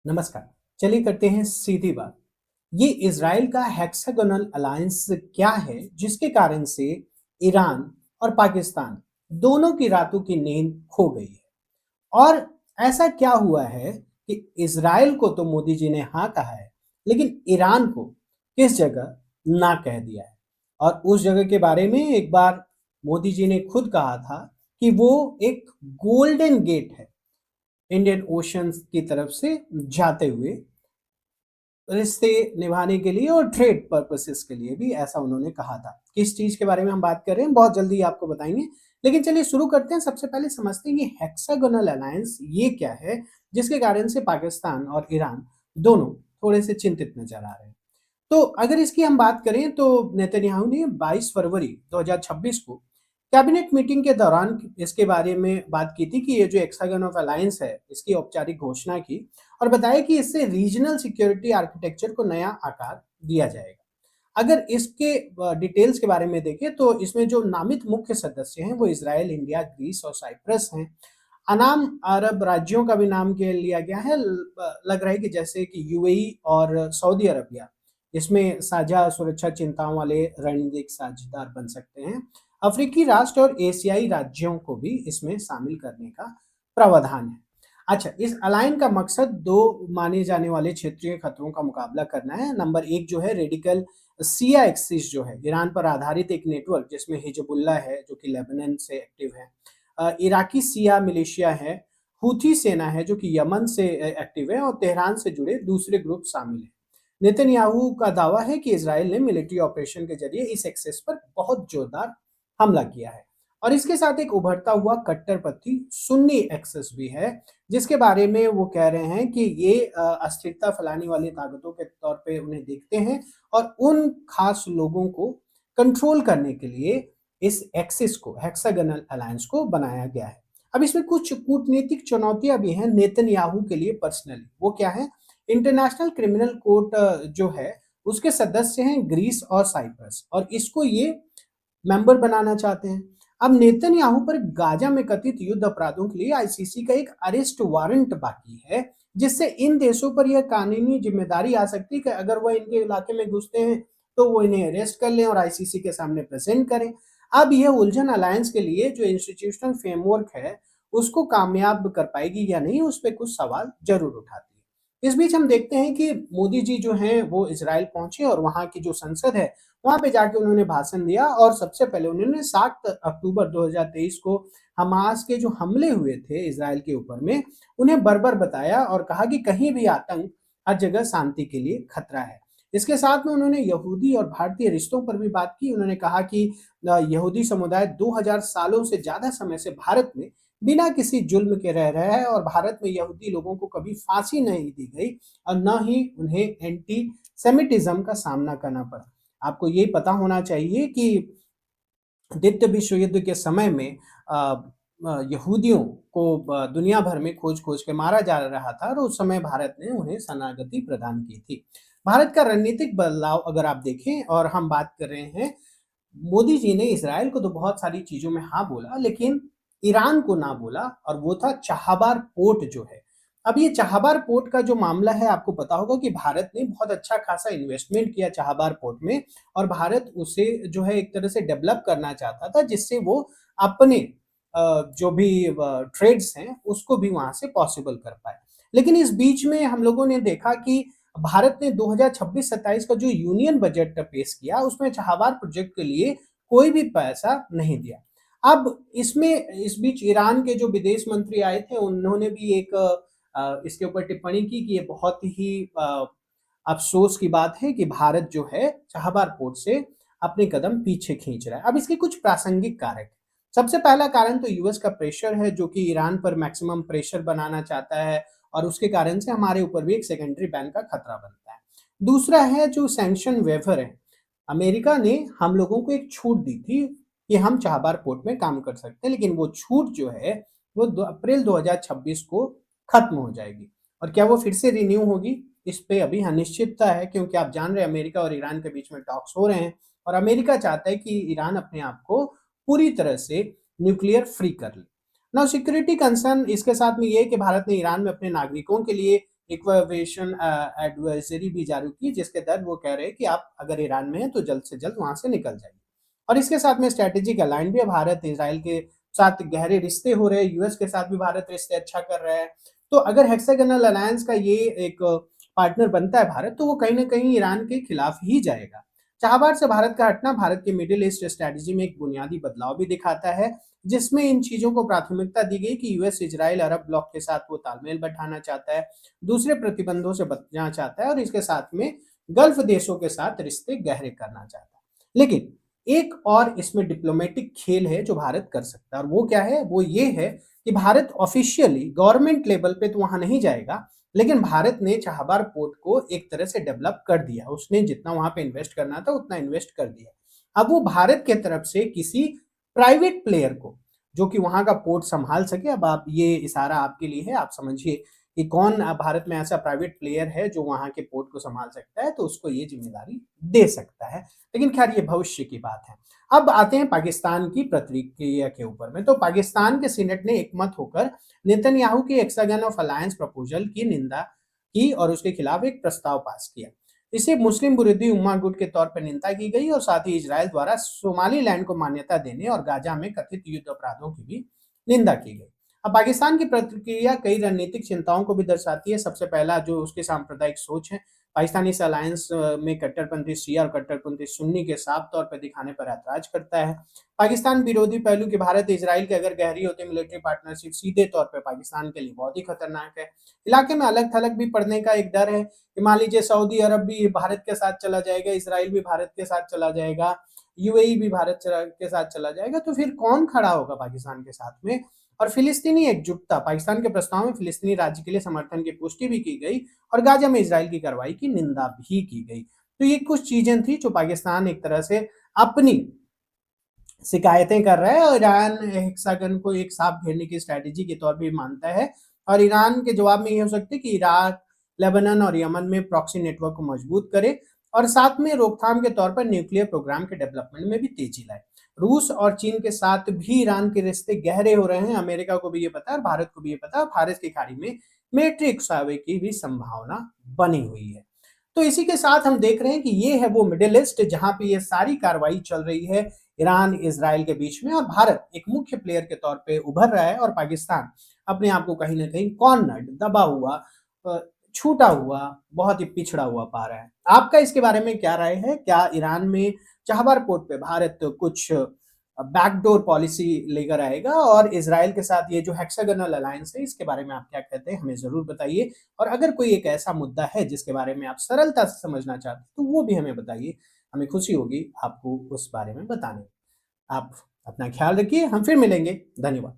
नमस्कार। चलिए करते हैं सीधी बात। ये इज़राइल का हेक्सागोनल अलायंस क्या है जिसके कारण से ईरान और पाकिस्तान दोनों की रातों की नींद खो गई है? और ऐसा क्या हुआ है कि इज़राइल को तो मोदी जी ने हाँ कहा है, लेकिन ईरान को किस जगह ना कह दिया है? और उस जगह के बारे में एक बार मोदी जी ने खुद कहा था कि वो एक गोल्डन गेट है इंडियन ओशन की तरफ से जाते हुए रिश्ते निभाने के लिए और ट्रेड पर्पसेस के लिए भी ऐसा उन्होंने कहा था। किस चीज़ के बारे में हम बात कर रहे हैं बहुत जल्दी आपको बताएँगे। लेकिन चलिए शुरू करते हैं, सबसे पहले समझते हैं कि हेक्सागोनल अलायंस ये क्या है, जिसके कारण से पाकिस्तान और ईरान दोनों थोड़े से चिंतित नज़र आ रहे हैं। तो अगर इसकी हम बात करें तो नेतन्याहू ने 22 फरवरी 2026 को कैबिनेट मीटिंग के दौरान इसके बारे में बात की थी कि ये जो हेक्सागन ऑफ अलायंस है, इसकी औपचारिक घोषणा की और बताया कि इससे रीजनल सिक्योरिटी आर्किटेक्चर को नया आकार दिया जाएगा। अगर इसके डिटेल्स के बारे में देखें तो इसमें जो नामित मुख्य सदस्य हैं वो इज़राइल, इंडिया, ग्रीस और साइप्रस हैं। अनाम अरब राज्यों का भी नाम के लिया गया है। लग रहा है कि जैसे कि यूएई और सऊदी अरबिया इसमें साझा सुरक्षा चिंताओं वाले रणनीतिक साझेदार बन सकते हैं। अफ्रीकी राष्ट्र और एशियाई राज्यों को भी इसमें शामिल करने का प्रावधान है। अच्छा, इस अलायन का मकसद दो माने जाने वाले क्षेत्रीय खतरों का मुकाबला करना है। नंबर एक जो है रेडिकल सिया एक्सिस जो है, ईरान पर आधारित एक नेटवर्क जिसमें हिजबुल्लाह है जो कि लेबनान से एक्टिव है, इराकी सिया मिलिशिया है, हूथी सेना है जो कि यमन से एक्टिव है और तेहरान से जुड़े दूसरे ग्रुप शामिल हैं। नेतन्याहू का दावा है कि इजराइल ने मिलिट्री ऑपरेशन के जरिए इस एक्सेस पर बहुत जोरदार हमला किया है और इसके साथ एक उभरता हुआ कट्टरपंथी सुन्नी एक्सेस भी है, जिसके बारे में वो कह रहे हैं कि ये अस्थिरता फैलाने वाली ताकतों के तौर पे उन्हें देखते हैं और उन खास लोगों को कंट्रोल करने के लिए इस एक्सिस को, हेक्सागोनल अलायंस को बनाया गया है। अब इसमें कुछ कूटनीतिक चुनौतियां भी हैं नेतन्याहू के लिए पर्सनली। वो क्या है? इंटरनेशनल क्रिमिनल कोर्ट जो है उसके सदस्य हैं ग्रीस और साइप्रस और इसको ये मेंबर बनाना चाहते हैं। अब नेतन्याहू पर गाजा में कथित युद्ध अपराधों के लिए आईसीसी का एक अरेस्ट वारंट बाकी है, जिससे इन देशों पर यह कानूनी जिम्मेदारी आ सकती है कि अगर वह इनके इलाके में घुसते हैं तो वो इन्हें अरेस्ट कर लें और आईसीसी के सामने प्रेजेंट करें। अब यह उलझन अलायंस के लिए जो इंस्टीट्यूशनल फ्रेमवर्क है उसको कामयाब कर पाएगी या नहीं, उस पर कुछ सवाल जरूर उठाती है। इस बीच हम देखते हैं कि मोदी जी जो हैं वो इसराइल पहुंचे और वहां की जो संसद है वहां पे जाके उन्होंने भाषण दिया और सबसे पहले उन्होंने 7 अक्टूबर 2023 को हमास के जो हमले हुए थे इजराइल के ऊपर में उन्हें बर्बर बताया और कहा कि कहीं भी आतंक, हर जगह शांति के लिए खतरा है। इसके साथ में उन्होंने यहूदी और भारतीय रिश्तों पर भी बात की। उन्होंने कहा कि यहूदी समुदाय 2000 सालों से ज्यादा समय से भारत में बिना किसी जुल्म के रह रहा है और भारत में यहूदी लोगों को कभी फांसी नहीं दी गई और न ही उन्हें एंटी सेमिटिज्म का सामना करना पड़ा। आपको ये पता होना चाहिए कि द्वितीय विश्व युद्ध के समय में यहूदियों को दुनिया भर में खोज-खोज के मारा जा रहा था और उस समय भारत ने उन्हें शरणागति प्रदान की थी। भारत का रणनीतिक बदलाव अगर आप देखें और हम बात कर रहे हैं, मोदी जी ने इज़राइल को तो बहुत सारी चीज़ों में हाँ बोला, लेकिन ईरान को ना बोला और वो था चाबहार पोर्ट जो है। अब ये चाबहार पोर्ट का जो मामला है, आपको पता होगा कि भारत ने बहुत अच्छा खासा इन्वेस्टमेंट किया चाबहार पोर्ट में और भारत उसे जो है एक तरह से डेवलप करना चाहता था जिससे वो अपने जो भी ट्रेड्स हैं उसको भी वहाँ से पॉसिबल कर पाए। लेकिन इस बीच में हम लोगों ने देखा कि भारत ने 2026-27 का जो यूनियन बजट पेश किया उसमें चाबहार प्रोजेक्ट के लिए कोई भी पैसा नहीं दिया। अब इसमें इस बीच ईरान के जो विदेश मंत्री आए थे उन्होंने भी एक इसके ऊपर टिप्पणी की कि ये बहुत ही अफ़सोस की बात है कि भारत जो है चाबहार पोर्ट से अपने कदम पीछे खींच रहा है। अब इसके कुछ प्रासंगिक कारक हैं। सबसे पहला कारण तो यूएस का प्रेशर है जो कि ईरान पर मैक्सिमम प्रेशर बनाना चाहता है और उसके कारण से हमारे ऊपर भी एक सेकेंडरी बैन का खतरा बनता है। दूसरा है जो सैंक्शन वेवर है। अमेरिका ने हम लोगों को एक छूट दी थी कि हम चाबहार पोर्ट में काम कर सकते हैं, लेकिन वो छूट जो है वो अप्रैल 2026 को खत्म हो जाएगी और क्या वो फिर से रिन्यू होगी, इस पे अभी अनिश्चितता है क्योंकि आप जान रहे हैं अमेरिका और ईरान के बीच में टॉक्स हो रहे हैं और अमेरिका चाहता है कि ईरान अपने आप को पूरी तरह से न्यूक्लियर फ्री कर ले। नाउ सिक्योरिटी कंसर्न इसके साथ में ये है कि भारत ने ईरान में अपने नागरिकों के लिए इक्वेशन एडवाइजरी भी जारी की, जिसके तहत वो कह रहे हैं कि आप अगर ईरान में हैं तो जल्द से जल्द वहां से निकल जाइए। और इसके साथ में स्ट्रेटेजिक अलाइन भी है, भारत इसराइल के साथ गहरे रिश्ते हो रहे हैं, यूएस के साथ भी भारत रिश्ते अच्छा कर रहा है। तो अगर हेक्सागोनल अलायंस का ये एक पार्टनर बनता है भारत, तो वो कहीं ना कहीं ईरान के खिलाफ ही जाएगा। चाबहार से भारत का हटना भारत के मिडिल ईस्ट स्ट्रेटजी में एक बुनियादी बदलाव भी दिखाता है, जिसमें इन चीजों को प्राथमिकता दी गई कि यूएस इजराइल अरब ब्लॉक के साथ वो तालमेल बैठाना चाहता है, दूसरे प्रतिबंधों से बचना चाहता है और इसके साथ में गल्फ देशों के साथ रिश्ते गहरे करना चाहता है। लेकिन एक और इसमें डिप्लोमेटिक खेल है जो भारत कर सकता है, और वो क्या है, वो ये है कि भारत ऑफिशियली गवर्नमेंट लेवल पे तो वहां नहीं जाएगा, लेकिन भारत ने चाबहार पोर्ट को एक तरह से डेवलप कर दिया, उसने जितना वहां पे इन्वेस्ट करना था उतना इन्वेस्ट कर दिया। अब वो भारत के तरफ से किसी प्राइवेट प्लेयर को, जो कि वहां का पोर्ट संभाल सके, अब आप ये इशारा आपके लिए है, आप समझिए कि कौन भारत में ऐसा प्राइवेट प्लेयर है जो वहां के पोर्ट को संभाल सकता है, तो उसको ये जिम्मेदारी दे सकता है। लेकिन खैर ये भविष्य की बात है। अब आते हैं पाकिस्तान की प्रतिक्रिया के ऊपर में। तो पाकिस्तान के सीनेट ने एकमत होकर नेतन्याहू के हेक्सागन ऑफ अलायंस प्रपोजल की निंदा की और उसके खिलाफ एक प्रस्ताव पास किया। इसे मुस्लिम विरोधी उम्मा गुट के तौर पर निंदा की गई और साथ ही इजराइल द्वारा सोमालीलैंड को मान्यता देने और गाजा में कथित युद्ध अपराधों की भी निंदा की गई। अब पाकिस्तान की प्रतिक्रिया कई रणनीतिक चिंताओं को भी दर्शाती है। सबसे पहला जो उसकी सांप्रदायिक सोच है, पाकिस्तान इस अलायंस में कट्टरपंथी शिया और कट्टरपंथी सुन्नी के साफ तौर पर दिखाने पर ऐतराज करता है। पाकिस्तान विरोधी पहलू कि भारत इजराइल के अगर गहरी होती मिलिट्री पार्टनरशिप सीधे तौर पर पाकिस्तान के लिए बहुत ही खतरनाक है। इलाके में अलग थलग भी पड़ने का एक डर है कि मान लीजिए सऊदी अरब भी भारत के साथ चला जाएगा, इसराइल भी भारत के साथ चला जाएगा, यूएई भी भारत के साथ चला जाएगा, तो फिर कौन खड़ा होगा पाकिस्तान के साथ में। और फिलिस्तीनी एकजुटता, पाकिस्तान के प्रस्ताव में फिलिस्तीनी राज्य के लिए समर्थन की पुष्टि भी की गई और गाजा में इजराइल की कार्रवाई की निंदा भी की गई। तो ये कुछ चीजें थी जो पाकिस्तान एक तरह से अपनी शिकायतें कर रहा है और ईरान हेक्सागन को एक साफ घेरने की स्ट्रैटेजी के तौर पर मानता है। और ईरान के जवाब में ये हो सकता है कि इराक, लेबनान और यमन में प्रॉक्सी नेटवर्क को मजबूत करे और साथ में रोकथाम के तौर पर न्यूक्लियर प्रोग्राम के डेवलपमेंट में भी तेजी लाए। रूस और चीन के साथ भी ईरान के रिश्ते गहरे हो रहे हैं, अमेरिका को भी ये पता है, भारत को भी ये पता है, भारत की खाड़ी में मिलिट्री उकसावे की भी संभावना बनी हुई है। तो इसी के साथ हम देख रहे हैं कि ये है वो मिडिल ईस्ट जहां पे ये सारी कार्रवाई चल रही है ईरान इजराइल के बीच में, और भारत एक मुख्य प्लेयर के तौर पे उभर रहा है और पाकिस्तान अपने आप को कहीं ना कहीं कॉर्नर्ड, दबा हुआ, छूटा हुआ, बहुत ही पिछड़ा हुआ पा रहा है। आपका इसके बारे में क्या राय है? क्या ईरान में चाबहार पोर्ट पे भारत कुछ बैकडोर पॉलिसी लेकर आएगा, और इजराइल के साथ ये जो हेक्सागोनल अलायंस है इसके बारे में आप क्या कहते हैं, हमें जरूर बताइए। और अगर कोई एक ऐसा मुद्दा है जिसके बारे में आप सरलता से समझना चाहते हैं तो वो भी हमें बताइए, हमें खुशी होगी आपको उस बारे में बताने। आप अपना ख्याल रखिए, हम फिर मिलेंगे। धन्यवाद।